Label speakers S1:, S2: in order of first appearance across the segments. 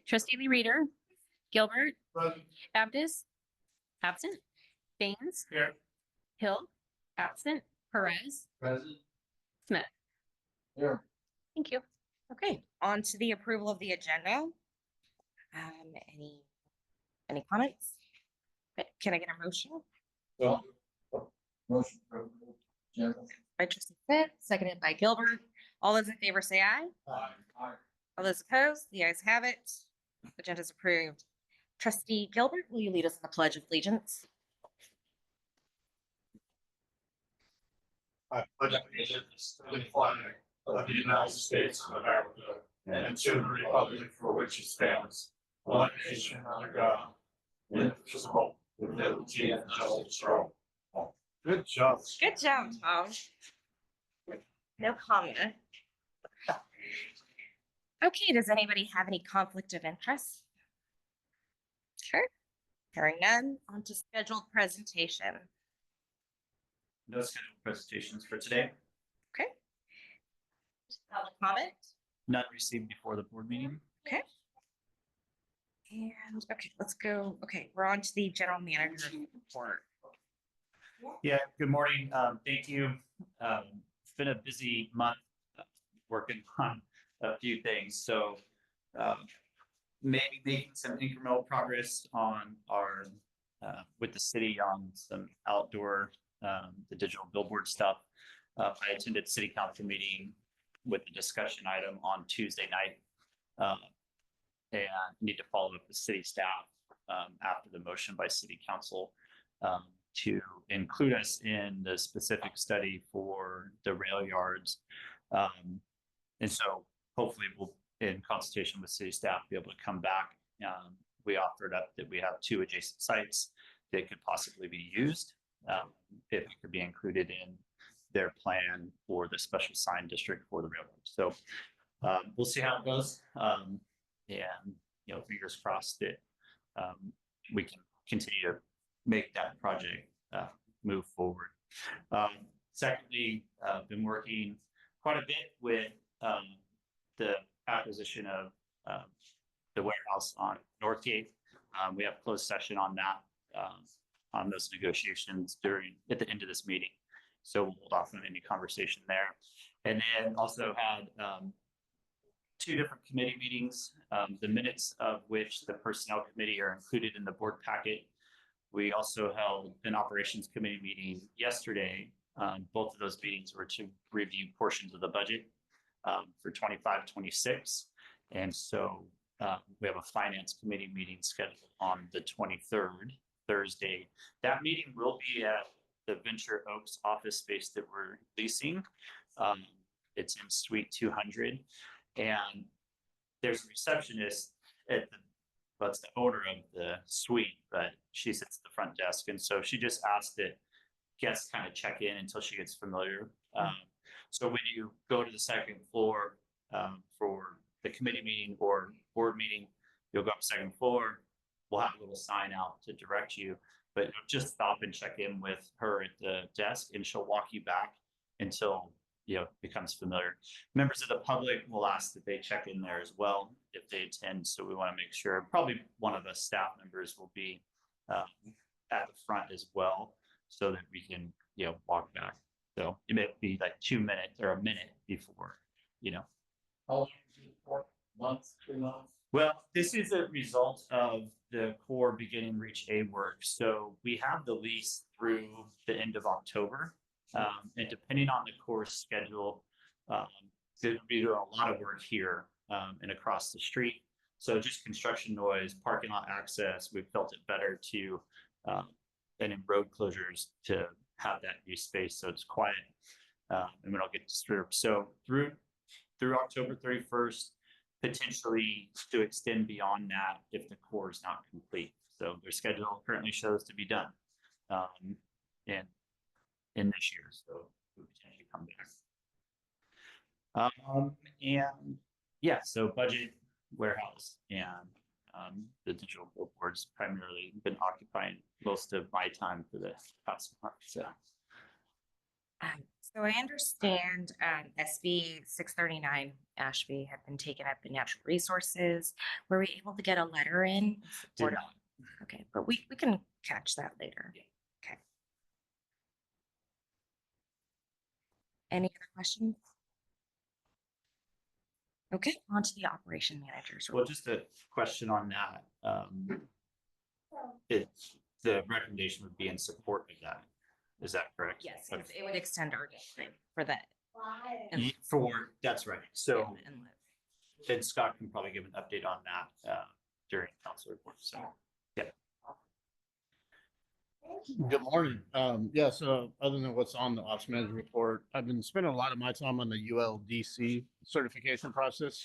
S1: Trustee Lee Reader, Gilbert,
S2: Present.
S1: Baptist, absent. Baines,
S2: Here.
S1: Hill, absent. Perez,
S2: Present.
S1: Smith.
S2: Here.
S1: Thank you.
S3: Okay, on to the approval of the agenda. Any comments? Can I get a motion?
S2: So, motion for approval. Agenda.
S3: By Trustee Smith, seconded by Gilbert. All those in favor say aye.
S2: Aye.
S3: All those opposed, the ayes have it. Agenda is approved. Trustee Gilbert, will you lead us in the Pledge of Allegiance?
S2: I pledge allegiance to the flag of the United States of America and to the republic for which it stands, one nation under God, indivisible, with liberty and justice for all. Good job.
S3: Good job, Tom. No comment. Okay, does anybody have any conflict of interest? Sure. Hearing none, on to scheduled presentation.
S4: No scheduled presentations for today.
S3: Okay. Public comment?
S4: None received before the board meeting.
S3: Okay. And, okay, let's go. Okay, we're on to the general manager report.
S4: Yeah, good morning. Thank you. It's been a busy month working on a few things. So maybe making some incremental progress on our, with the city on some outdoor, the digital billboard stuff. I attended city council meeting with the discussion item on Tuesday night. And need to follow up with city staff after the motion by city council to include us in the specific study for the rail yards. And so hopefully we'll, in consultation with city staff, be able to come back. We offered up that we have 2 adjacent sites that could possibly be used if it could be included in their plan for the special sign district for the railroad. So we'll see how it goes. And, you know, fingers crossed that we can continue to make that project move forward. Secondly, been working quite a bit with the acquisition of the warehouse on Northgate. We have closed session on that, on those negotiations at the end of this meeting. So we'll hold off on any conversation there. And then also had 2 different committee meetings, the minutes of which the personnel committee are included in the board packet. We also held an operations committee meeting yesterday. Both of those meetings were to review portions of the budget for 25-26. And so we have a finance committee meeting scheduled on the 23rd, Thursday. That meeting will be at the Venture Oaks office space that we're leasing. It's in Suite 200. And there's a receptionist at that's the owner of the suite, but she sits at the front desk. And so she just asked that guests kind of check in until she gets familiar. So when you go to the second floor for the committee meeting or board meeting, you'll go up to the second floor. We'll have a little sign out to direct you, but just stop and check in with her at the desk and she'll walk you back until becomes familiar. Members of the public will ask that they check in there as well if they attend. So we want to make sure probably one of the staff members will be at the front as well so that we can, walk back. So it may be like 2 minutes or a minute before,
S2: How long is it for? Months, 2 months?
S4: Well, this is a result of the core beginning reach A work. So we have the lease through the end of October. And depending on the core schedule, they'll be doing a lot of work here and across the street. So just construction noise, parking lot access, we felt it better to, and in road closures to have that new space so it's quiet and we don't get disturbed. So through October 31st, potentially to extend beyond that if the core is not complete. So their schedule currently shows to be done. In this year, so we potentially come back. And yeah, so budget, warehouse, and the digital billboards primarily been occupying most of my time for the past month. So
S3: So I understand SB 639 Ashby had been taken up in natural resources. Were we able to get a letter in?
S4: Did not.
S3: Okay, but we can catch that later.
S4: Yeah.
S3: Okay. Any other questions? Okay, on to the operation managers.
S4: Well, just a question on that. It's, the recommendation would be in support of that. Is that correct?
S3: Yes,
S4: Okay.
S3: it would extend our time for that.
S4: That's right. So,
S3: And
S4: then Scott can probably give an update on that during council report. So, yeah.
S5: Good morning. Yeah, so other than what's on the ops manager report, I've been spending a lot of my time on the ULDC certification process,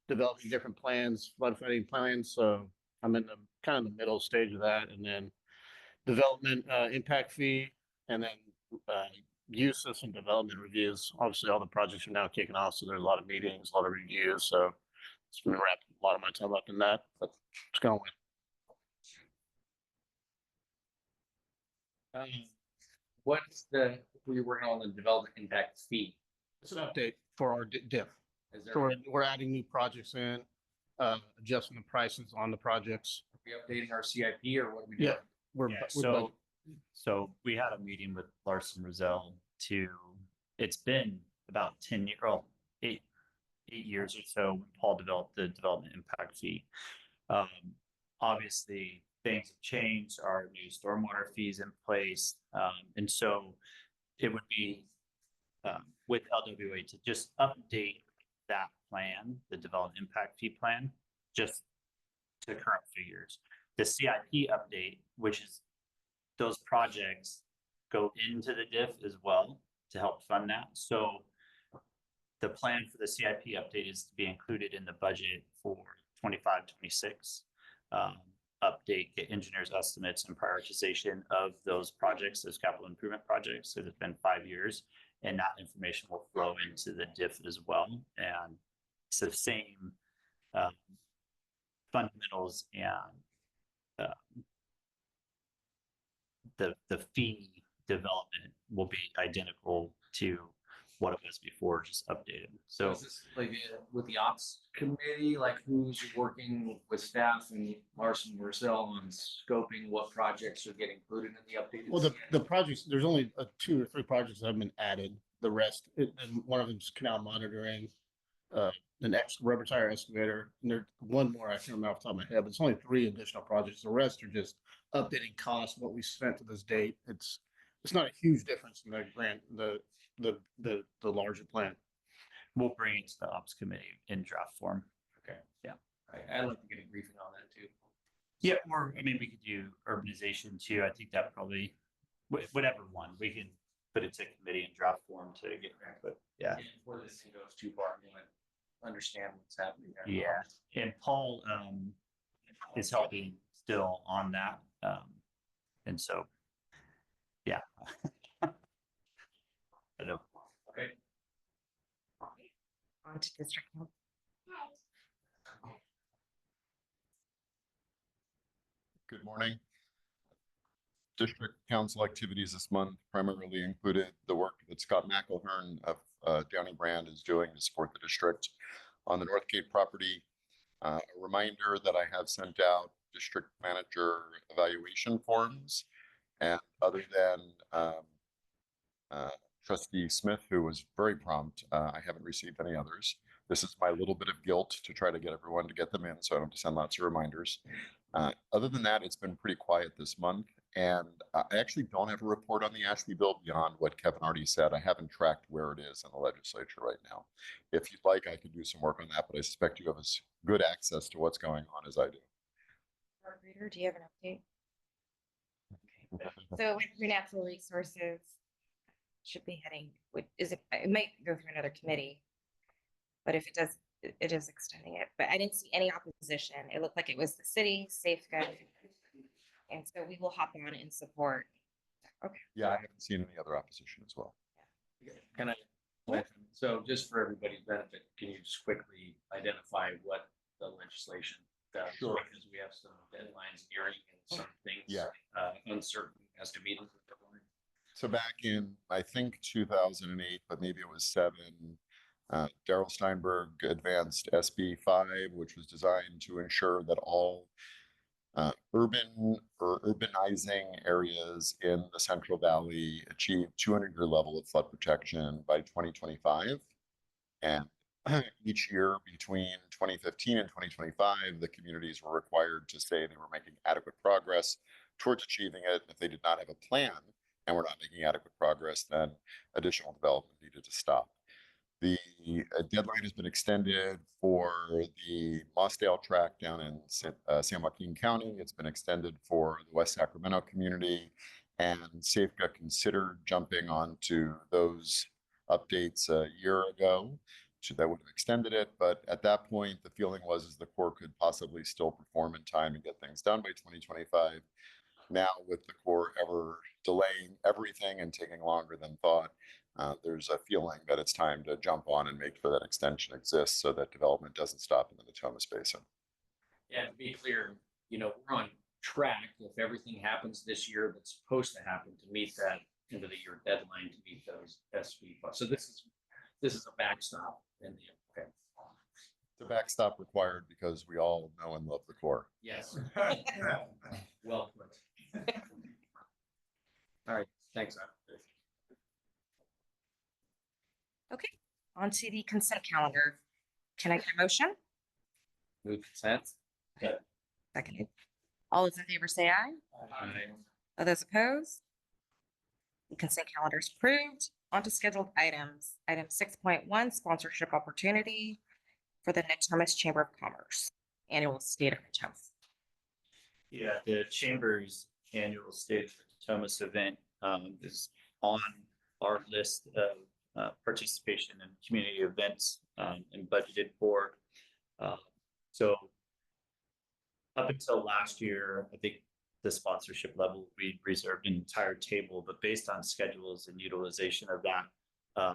S5: developing different plans, floodfighting plans. So I'm in the kind of the middle stage of that, and then development impact fee, and then use of some development reviews. Obviously, all the projects are now kicking off, so there's a lot of meetings, a lot of reviews. So it's been wrapping a lot of my time up in that, but it's going.
S6: What's we're working on the development impact fee?
S5: It's an update for our diff.
S6: Is there,
S5: So
S6: are
S5: we're adding new projects in, adjusting the prices on the projects.
S6: we updating our CIP or what are we doing?
S5: Yeah. We're,
S4: Yeah,
S5: we're
S4: so we had a meeting with Larson Roselle it's been about 10 years, oh, eight years or so when Paul developed the development impact fee. Obviously things have changed, our new stormwater fees in place. And so it would be with LWA to just update that plan, the development impact fee plan, just to current figures. The CIP update, which is those projects go into the diff as well to help fund that. So the plan for the CIP update is to be included in the budget for 25-26. Update, get engineers' estimates and prioritization of those projects, those capital improvement projects. So it's been 5 years, and that information will flow into the diff as well. And it's the same fundamentals and the fee development will be identical to what it was before, just updated. So
S6: is this like with the ops committee, like who's working with staff and Larson Marcel on scoping what projects are getting included in the updated?
S5: well,
S6: CIP?
S5: the projects, there's only 2 or 3 projects that have been added. The rest, and one of them is canal monitoring, an rubber tire excavator, and there's one more I can't remember off the top of my head, but it's only 3 additional projects. The rest are just updating costs, what we spent to this date. It's not a huge difference in the grant, the larger plan.
S4: we'll bring it to the ops committee in draft form.
S6: Okay.
S4: Yeah.
S6: I'd like to get a briefing on that too.
S4: Yeah, or I mean, we could do urbanization too. I think that probably, whatever one, we can put it to committee in draft form to get input. Yeah.
S6: And before this thing goes too far, we want to understand what's happening there.
S4: Yeah. And Paul is helping still on that. And so, yeah. I know.
S6: Okay.
S3: on to district. Council.
S7: Good morning. District council activities this month primarily included the work that Scott McElhern of Downey Brand is doing to support the district on the Northgate property. A reminder that I have sent out district manager evaluation forms, and other than Trustee Smith, who was very prompt, I haven't received any others. This is my little bit of guilt to try to get everyone to get them in, so I don't have to send lots of reminders. Other than that, it's been pretty quiet this month, and I actually don't have a report on the Ashby bill beyond what Kevin already said. I haven't tracked where it is in the legislature right now. If you'd like, I could do some work on that, but I suspect you have as good access to what's going on as I do.
S3: Reader, do you have an update? So with your natural resources, should be heading, it might go through another committee. But if it does, it is extending it, but I didn't see any opposition. It looked like it was the city, Safeguard. And so we will hop on in support. Okay.
S7: Yeah, I haven't seen any other opposition as well.
S6: Can I, so just for everybody's benefit, can you just quickly identify what the legislation does?
S7: Sure.
S6: Because we have some deadlines nearing and some things
S7: Yeah.
S6: uncertain as to meetings.
S7: So back in, I think 2008, but maybe it was 7, Daryl Steinberg advanced SB 5, which was designed to ensure that all urban or urbanizing areas in the Central Valley achieve 200-year level of flood protection by 2025. And each year between 2015 and 2025, the communities were required to say they were making adequate progress towards achieving it. If they did not have a plan and were not making adequate progress, then additional development needed to stop. The deadline has been extended for the Mossdale tract down in San Joaquin County. It's been extended for the West Sacramento community, and SAFCA considered jumping onto those updates a year ago. So that would have extended it, but at that point, the feeling was the Corps could possibly still perform in time and get things done by 2025. Now, with the Corps ever delaying everything and taking longer than thought, there's a feeling that it's time to jump on and make sure that extension exists so that development doesn't stop in the Natomas Basin.
S6: Yeah, to be clear, we're on track if everything happens this year that's supposed to happen to meet that end of the year deadline to meet those SB. So this is a backstop in the, okay.
S7: The backstop required because we all know and love the Corps.
S6: Yes. Well put. All right, thanks.
S3: Okay, on to the consent calendar. Can I get a motion?
S6: Move consent.
S3: Seconded. All those in favor say aye. All those opposed? The consent calendar is approved. On to scheduled items. Item 6.1, sponsorship opportunity for the Natomas Chamber of Commerce, annual State of Natomas.
S4: Yeah, the Chamber's annual State of Natomas event is on our list of participation in community events and budgeted for. So up until last year, I think the sponsorship level, we reserved an entire table, but based on schedules and utilization of that,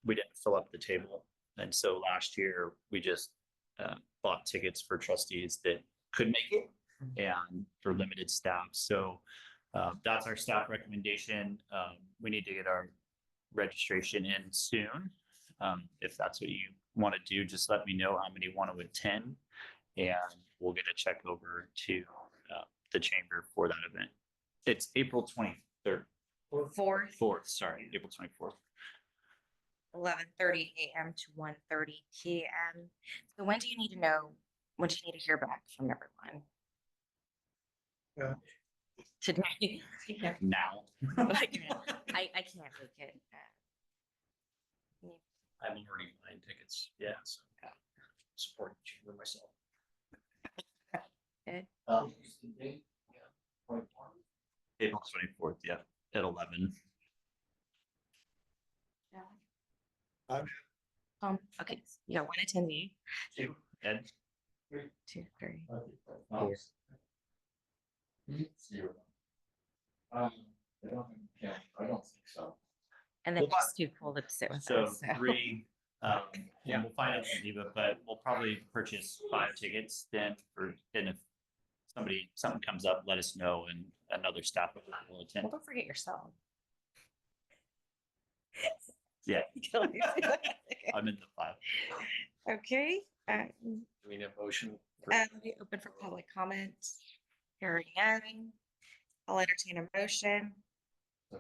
S4: we didn't fill up the table. And so last year, we just bought tickets for trustees that could make it and for limited staff. So that's our staff recommendation. We need to get our registration in soon. If that's what you want to do, just let me know how many want to attend, and we'll get a check over to the chamber for that event. It's April 23rd. 4th, sorry, April 24th.
S3: 11:30 a.m. to 1:30 p.m. So when do you need to know, when do you need to hear back from everyone? Today.
S4: Now.
S3: I can't make it.
S6: I'm already buying tickets. Yeah, so supporting the chamber myself.
S3: Good.
S4: April 24th, yeah, at 11.
S3: Okay, you got one attendee.
S4: Ed?
S3: 2, 3.
S6: I don't think so.
S3: And then
S4: Well,
S3: just too cool to sit with
S4: So
S3: us.
S4: 3, and we'll find out from Diva, but we'll probably purchase 5 tickets then and if something comes up, let us know and another staff member will attend.
S3: Well, don't forget yourself.
S4: Yeah. I'm in the 5.
S3: Okay,
S6: Do we need a motion?
S3: we open for public comment. Hearing none. I'll entertain a motion. A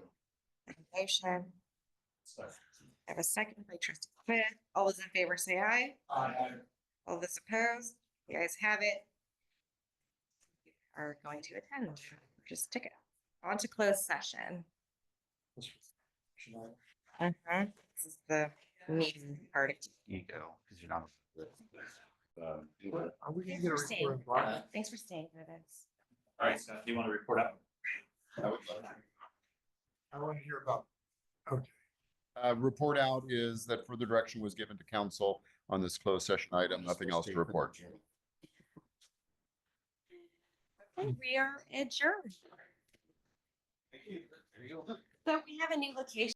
S3: motion. I have a second by trustee Smith. All those in favor say aye. All those opposed, you guys have it. You are going to attend. Just ticket. On to closed session. This is the meeting part.
S4: You go, because you're not.
S2: Are we
S3: Thanks for staying. Thanks for staying with us.
S4: All right, Scott, do you want to report out?
S2: I want to hear about,
S7: Report out is that further direction was given to council on this closed session item. Nothing else to report.
S3: Okay, we are adjourned. So we have a new location.